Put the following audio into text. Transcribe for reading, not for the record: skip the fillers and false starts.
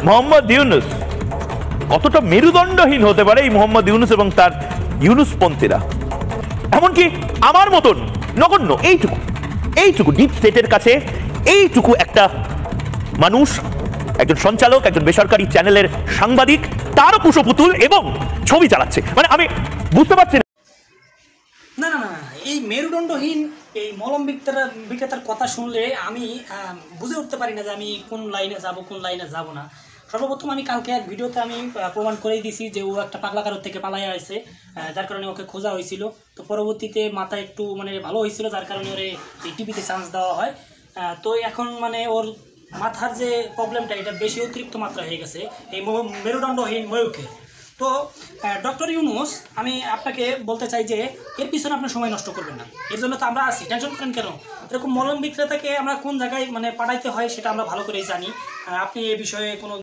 মোহাম্মদ ইউনূস কতটা মেরুদণ্ডহীন হতে পারে এই মোহাম্মদ ইউনূস এবং তার ইউনূসপন্থীরা, এমনকি আমার মতন নগণ্য এইটুকু ডিপ স্টেটের কাছে এইটুকু একটা মানুষ, একজন সঞ্চালক, একজন বেসরকারি চ্যানেলের সাংবাদিক, তারও কুশপুতুল এবং ছবি চালাচ্ছে। মানে আমি বুঝতে পারছি না। না না না এই মেরুদণ্ডহীন এই মলম বিক্রেতার কথা শুনলে আমি বুঝে উঠতে পারি না যে আমি কোন লাইনে যাব কোন লাইনে যাব না। সর্বপ্রথম আমি কালকে এক ভিডিওতে আমি প্রমাণ করেই দিছি যে ও একটা পাগলা কারোর থেকে পালাইয়া আসছে, যার কারণে ওকে খোঁজা হয়েছিল। তো পরবর্তীতে মাথা একটু মানে ভালো হয়েছিল, যার কারণে ওরে এই টিভিতে চান্স দেওয়া হয়। তো এখন মানে ওর মাথার যে প্রবলেমটা এটা বেশি অতিরিক্ত মাত্রা হয়ে গেছে এই মেরুদণ্ডহীন ময়ূরকে। তো ডক্টর ইউনূস, আমি আপনাকে বলতে চাই যে এর পিছনে আপনার সময় নষ্ট করবেন না। এর জন্য তো আমরা আছি, টেনশন করেন কেন? এরকম মলম বিক্রেতাকে আমরা কোন জায়গায় মানে পাঠাইতে হয় সেটা আমরা ভালো করেই জানি। আপনি এ বিষয়ে কোনো